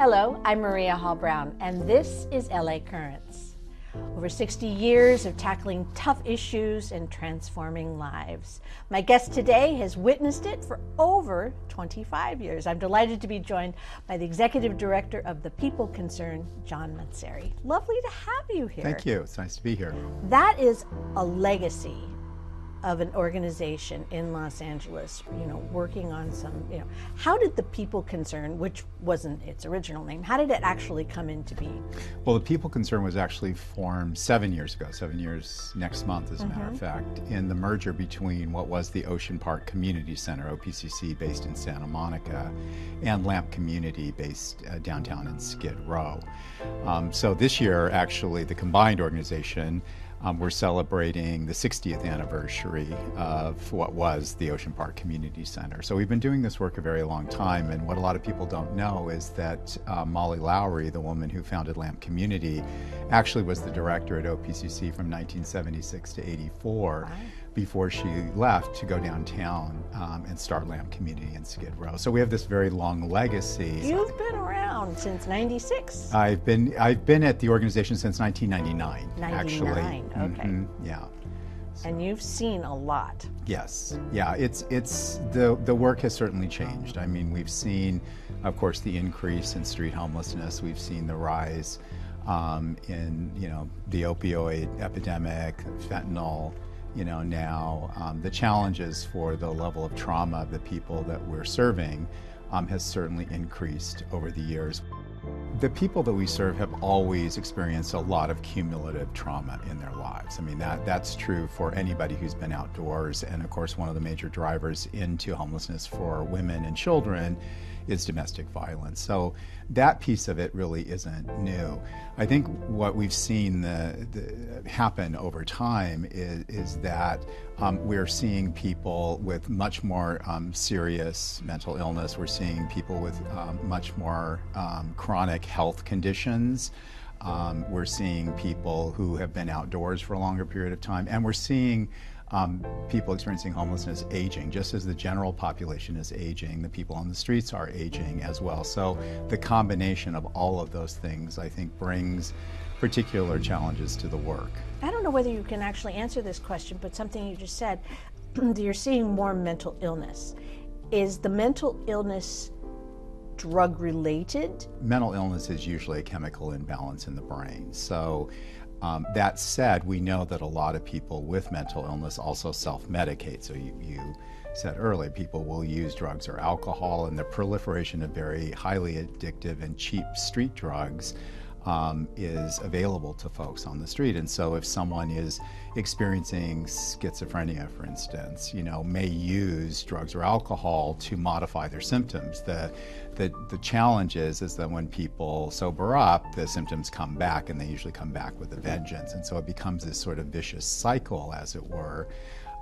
Hello, I'm Maria Hall Brown, and this is LA Currents. Over 60 years of tackling tough issues and transforming lives. My guest today has witnessed it for over 25 years. I'm delighted to be joined by the Executive Director of the People Concern, John Maceri. Lovely to have you here. Thank you. It's nice to be here. That is a legacy of an organization in Los Angeles, working on some, how did the People Concern, which wasn't its original name, how did it actually come into being? Well, the People Concern was actually formed 7 years ago, 7 years next month, as a matter of fact, in the merger between what was the Ocean Park Community Center, OPCC, based in Santa Monica, and Lamp Community, based downtown in Skid Row. So this year, actually, the combined organization, we're celebrating the 60th anniversary of what was the Ocean Park Community Center. So we've been doing this work a very long time, and what a lot of people don't know is that Molly Lowry, the woman who founded Lamp Community, actually was the director at OPCC from 1976 to 84. Wow. Before she left to go downtown and start Lamp Community in Skid Row. So we have this very long legacy. You've been around since '96. I've been at the organization since 1999. 99, actually. okay. Yeah. And you've seen a lot. Yes, yeah. It's the work has certainly changed. I mean, we've seen, of course, the increase in street homelessness. We've seen the rise in the opioid epidemic, fentanyl. Now the challenges for the level of trauma of the people that we're serving has certainly increased over the years. The people that we serve have always experienced a lot of cumulative trauma in their lives. I mean, that's true for anybody who's been outdoors, and of course one of the major drivers into homelessness for women and children is domestic violence. So that piece of it really isn't new. I think what we've seen happen over time is that we're seeing people with much more serious mental illness. We're seeing people with much more chronic health conditions. We're seeing people who have been outdoors for a longer period of time, and we're seeing people experiencing homelessness aging. Just as the general population is aging, the people on the streets are aging as well. So the combination of all of those things, I think, brings particular challenges to the work. I don't know whether you can actually answer this question, but something you just said, you're seeing more mental illness. Is the mental illness drug related? Mental illness is usually a chemical imbalance in the brain. So that said, we know that a lot of people with mental illness also self-medicate. So you said earlier, people will use drugs or alcohol, and the proliferation of very highly addictive and cheap street drugs is available to folks on the street. And so if someone is experiencing schizophrenia, for instance, may use drugs or alcohol to modify their symptoms. The challenge is that when people sober up, the symptoms come back, and they usually come back with a vengeance. And so it becomes this sort of vicious cycle, as it were.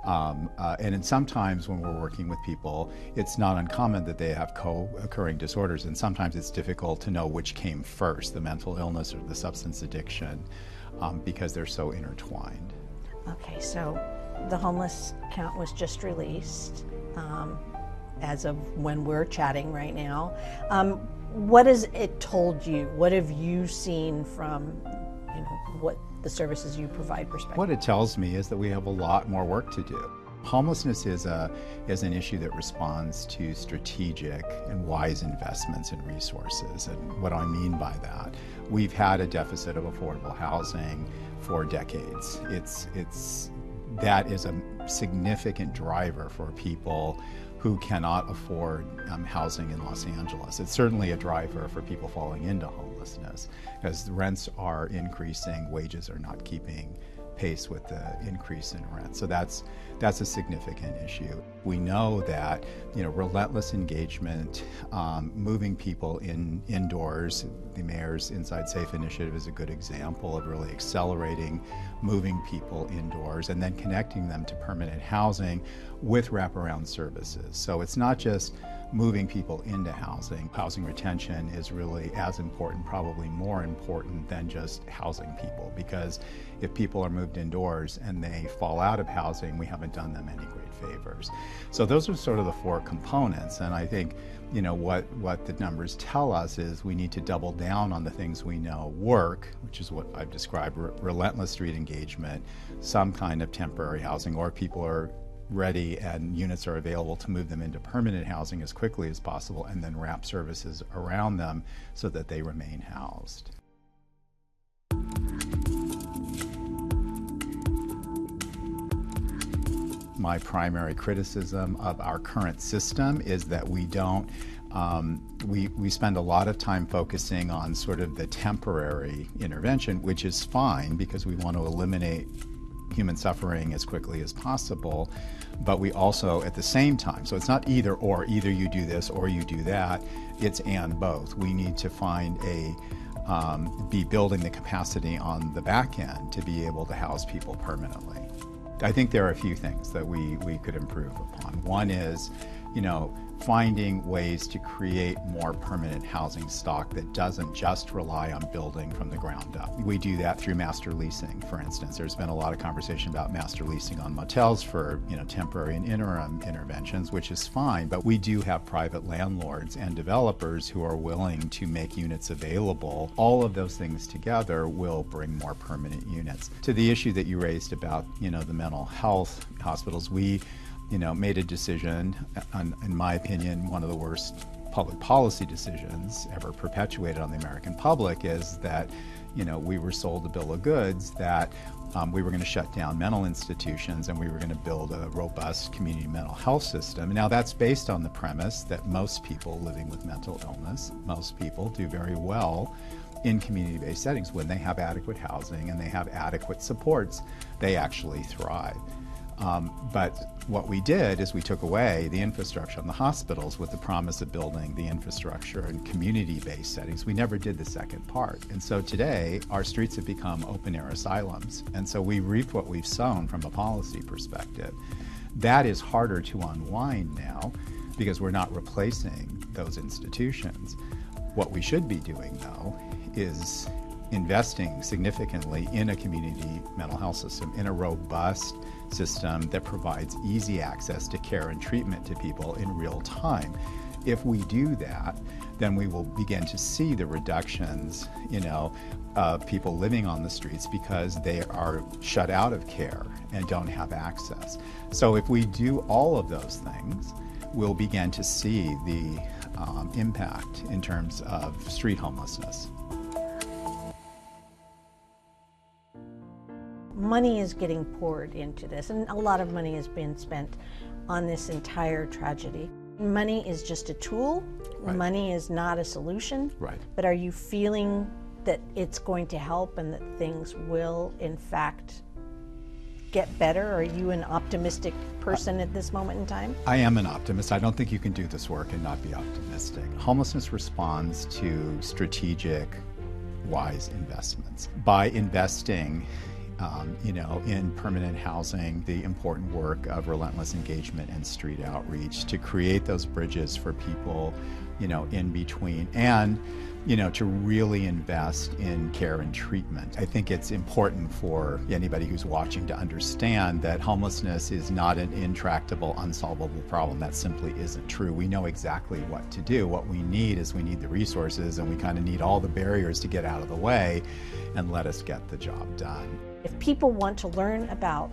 And sometimes when we're working with people, it's not uncommon that they have co-occurring disorders, and sometimes it's difficult to know which came first, the mental illness or the substance addiction, because they're so intertwined. Okay, so the homeless count was just released as of when we're chatting right now. What has it told you? What have you seen from what the services you provide perspective? What it tells me is that we have a lot more work to do. Homelessness is an issue that responds to strategic and wise investments in resources. And what I mean by that, we've had a deficit of affordable housing for decades. That is a significant driver for people who cannot afford housing in Los Angeles. It's certainly a driver for people falling into homelessness, because the rents are increasing, wages are not keeping pace with the increase in rent. So that's a significant issue. We know that relentless engagement, moving people indoors. The mayor's Inside Safe initiative is a good example of really accelerating moving people indoors and then connecting them to permanent housing with wraparound services. So it's not just moving people into housing. Housing retention is really as important, probably more important than just housing people, because if people are moving moved indoors and they fall out of housing, we haven't done them any great favors. So those are sort of the four components, and I think what the numbers tell us is we need to double down on the things we know work, which is what I've described: relentless street engagement, some kind of temporary housing, or people are ready and units are available to move them into permanent housing as quickly as possible, and then wrap services around them so that they remain housed. My primary criticism of our current system is that we don't, we spend a lot of time focusing on sort of the temporary intervention, which is fine because we want to eliminate human suffering as quickly as possible, but we also at the same time, so it's not either or, either you do this or you do that, it's and both. We need to find be building the capacity on the back end to be able to house people permanently. I think there are a few things that we could improve upon. One is, finding ways to create more permanent housing stock that doesn't just rely on building from the ground up. We do that through master leasing, for instance. There's been a lot of conversation about master leasing on motels for temporary and interim interventions, which is fine, but we do have private landlords and developers who are willing to make units available. All of those things together will bring more permanent units. To the issue that you raised about the mental health hospitals, we made a decision, in my opinion, one of the worst public policy decisions ever perpetuated on the American public, is that, we were sold a bill of goods that we were going to shut down mental institutions and we were going to build a robust community mental health system. Now that's based on the premise that most people living with mental illness, most people do very well in community-based settings. When they have adequate housing and they have adequate supports, they actually thrive. But what we did is we took away the infrastructure on the hospitals with the promise of building the infrastructure in community-based settings. We never did the second part. And so today, our streets have become open-air asylums. And so we reap what we've sown from a policy perspective. That is harder to unwind now because we're not replacing those institutions. What we should be doing, though, is investing significantly in a community mental health system, in a robust system that provides easy access to care and treatment to people in real time. If we do that, then we will begin to see the reductions, of people living on the streets because they are shut out of care and don't have access. So if we do all of those things, we'll begin to see the impact in terms of street homelessness. Money is getting poured into this, and a lot of money has been spent on this entire tragedy. Money is just a tool. Right. Money is not a solution. Right. But are you feeling that it's going to help and that things will, in fact, get better? Are you an optimistic person at this moment in time? I am an optimist. I don't think you can do this work and not be optimistic. Homelessness responds to strategic, wise investments. By investing in permanent housing, the important work of relentless engagement and street outreach to create those bridges for people, in between, and, to really invest in care and treatment. I think it's important for anybody who's watching to understand that homelessness is not an intractable, unsolvable problem. That simply isn't true. We know exactly what to do. What we need is the resources, and we kind of need all the barriers to get out of the way and let us get the job done. If people want to learn about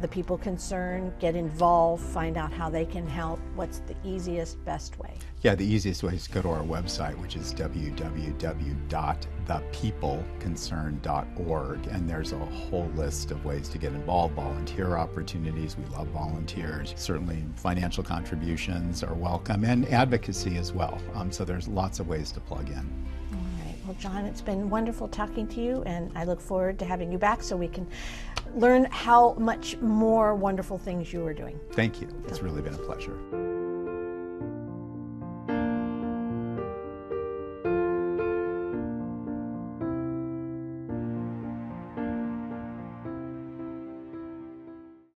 the people concerned, get involved, find out how they can help, what's the easiest, best way? Yeah, the easiest way is to go to our website, which is www.thepeopleconcerned.org, and there's a whole list of ways to get involved, volunteer opportunities. We love volunteers. Certainly financial contributions are welcome, and advocacy as well. So there's lots of ways to plug in. Well, John, it's been wonderful talking to you, and I look forward to having you back so we can learn how much more wonderful things you are doing. Thank you. It's really been a pleasure.